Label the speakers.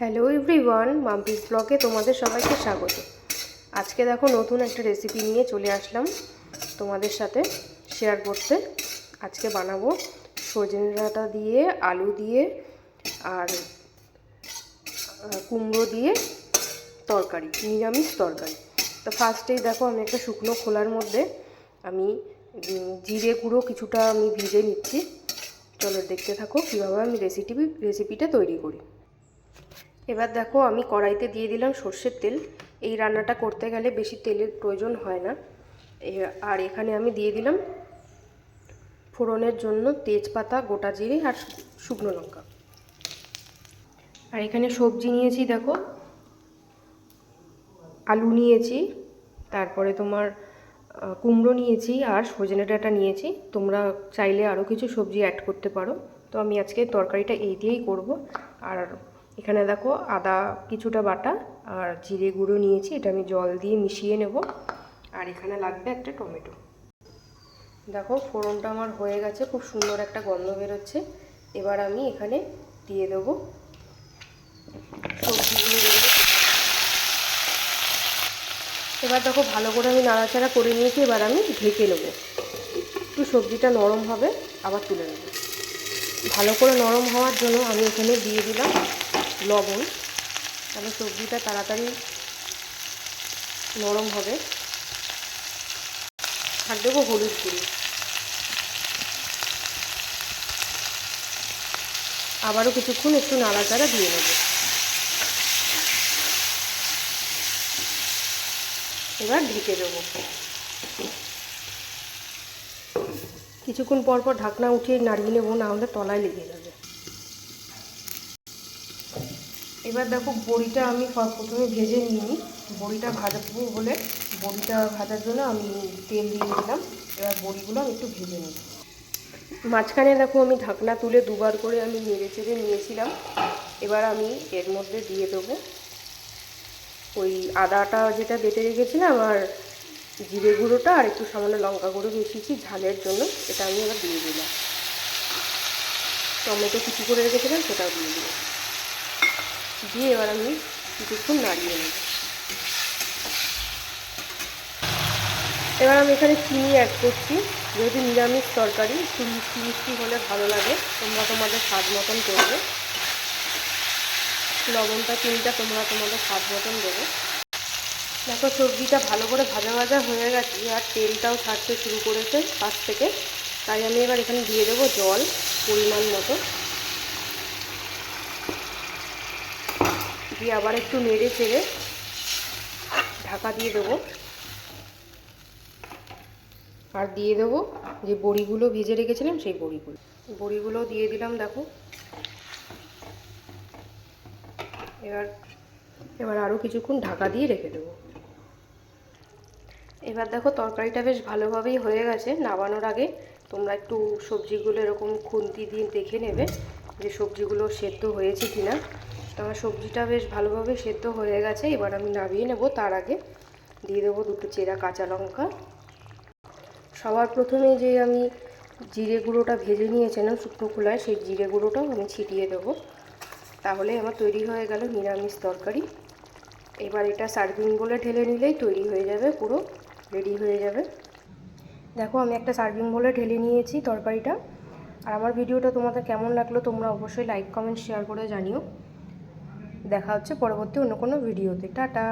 Speaker 1: Hello everyone, Mampi's ব্লগে তোমাদের সবাইকে স্বাগত। আজকে দেখো নতুন একটা রেসিপি নিয়ে চলে আসলাম তোমাদের সাথে শেয়ার করতে। আজকে বানাবো সজনে ডাঁটা দিয়ে, আলু দিয়ে আর কুমড়ো দিয়ে তরকারি, নিরামিষ তরকারি। তো ফার্স্টেই দেখো আমি একটা শুকনো খোলার মধ্যে আমি জিরে গুঁড়ো কিছুটা আমি ভিজে নিচ্ছি। চলো দেখতে থাকো কীভাবে আমি রেসিপিটা তৈরি করি। এবার দেখো আমি কড়াইতে দিয়ে দিলাম সর্ষের তেল। এই রান্নাটা করতে গেলে বেশি তেলের প্রয়োজন হয় না। আর এখানে আমি দিয়ে দিলাম ফোড়নের জন্য তেজপাতা, গোটা জিরে আর শুকনো লঙ্কা। আর এখানে সবজি নিয়েছি, দেখো আলু নিয়েছি, তারপরে তোমার কুমড়ো নিয়েছি আর সজনে ডাঁটা নিয়েছি। তোমরা চাইলে আরও কিছু সবজি অ্যাড করতে পারো। তো আমি আজকে তরকারিটা এই দিয়েই করব। আর এখানে দেখো আদা কিছুটা বাটা আর জিরে গুঁড়ো নিয়েছি, এটা আমি জল দিয়ে মিশিয়ে নেব। আর এখানে লাগবে একটা টমেটো। দেখো ফোড়নটা আমার হয়ে গেছে, খুব সুন্দর একটা গন্ধ বেরোচ্ছে। এবার আমি এখানে দিয়ে দেবো সবজিগুলো। এবার দেখো ভালো করে আমি নাড়াচাড়া করে নিয়েছি। এবার আমি ঢেকে নেব, একটু সবজিটা নরম হবে, আবার তুলে নেব। ভালো করে নরম হওয়ার জন্য আমি এখানে দিয়ে দিলাম লবণ, তাহলে সবজিটা তাড়াতাড়ি নরম হবে। আর দেবো হলুদ গুঁড়ো, আবারও কিছুক্ষণ একটু নাড়াচাড়া দিয়ে নেব। এবার ঢেকে দেবো। কিছুক্ষণ পর পর ঢাকনা উঠিয়ে নাড়িয়ে নেবো, না হলে তলায় লেগে যাবে। এবার দেখো বড়িটা আমি প্রথমে ভেজে নিই। বড়িটা ভাজবো বলে বড়িটা ভাজার জন্য আমি তেল দিয়ে দিলাম। এবার বড়িগুলো আমি একটু ভেজে নিই। মাঝখানে দেখো আমি ঢাকনা তুলে দুবার করে আমি নেড়ে চেড়ে নিয়েছিলাম। এবার আমি এর মধ্যে দিয়ে দেবো ওই আদাটা যেটা বেটে রেখেছিলাম আর জিরে গুঁড়োটা আর একটু সামান্য লঙ্কা গুঁড়ো মিশিয়েছি ঝালের জন্য, এটা আমি এবার দিয়ে দিলাম। টমেটো কুচি করে রেখেছিলাম সেটাও দিয়ে দিলাম। দিয়ে এবার আমি কিছুক্ষণ নাড়িয়ে নেব। এবার আমি এখানে চিনি অ্যাড করছি, যেহেতু নিরামিষ তরকারি একটু মিষ্টি মিষ্টি হলে ভালো লাগে। তোমরা তোমাদের স্বাদ মতন করবে, লবণটা চিনিটা তোমরা তোমাদের স্বাদ মতন দেবে। দেখো সবজিটা ভালো করে ভাজা ভাজা হয়ে গেছে আর তেলটাও ছাড়তে শুরু করেছে পাশ থেকে। তাই আমি এবার এখানে দিয়ে দেবো জল পরিমাণ মতো, দিয়ে আবার একটু নেড়ে চেড়ে ঢাকা দিয়ে দেবো। আর দিয়ে দেবো যে বড়িগুলো ভেজে রেখেছিলাম সেই বড়িগুলো দিয়ে দিলাম। দেখো এবার আরও কিছুক্ষণ ঢাকা দিয়ে রেখে দেবো। এবার দেখো তরকারিটা বেশ ভালোভাবেই হয়ে গেছে। নামানোর আগে তোমরা একটু সবজিগুলো এরকম খুন্তি দিয়ে দেখে নেবে যে সবজিগুলো সেদ্ধ হয়েছে কিনা। তো আমার সবজিটা বেশ ভালোভাবে সেদ্ধ হয়ে গেছে। এবার আমি নামিয়ে নেব। তার আগে দিয়ে দেবো দুটো চেরা কাঁচা লঙ্কা। সবার প্রথমে যে আমি জিরে গুঁড়োটা ভেজে নিয়েছিলাম শুকনো খোলায়, সেই জিরে গুঁড়োটাও আমি ছিটিয়ে দেবো। তাহলে আমার তৈরি হয়ে গেল নিরামিষ তরকারি। এবার এটা সার্ভিং বলে ঢেলে নিলেই তৈরি হয়ে যাবে, পুরো রেডি হয়ে যাবে। দেখো আমি একটা সার্ভিং বলে ঢেলে নিয়েছি তরকারিটা। আর আমার ভিডিওটা তোমাদের কেমন লাগলো তোমরা অবশ্যই লাইক কমেন্ট শেয়ার করে জানিও। দেখা হচ্ছে পরবর্তী অন্য কোনো ভিডিওতে। টাটা।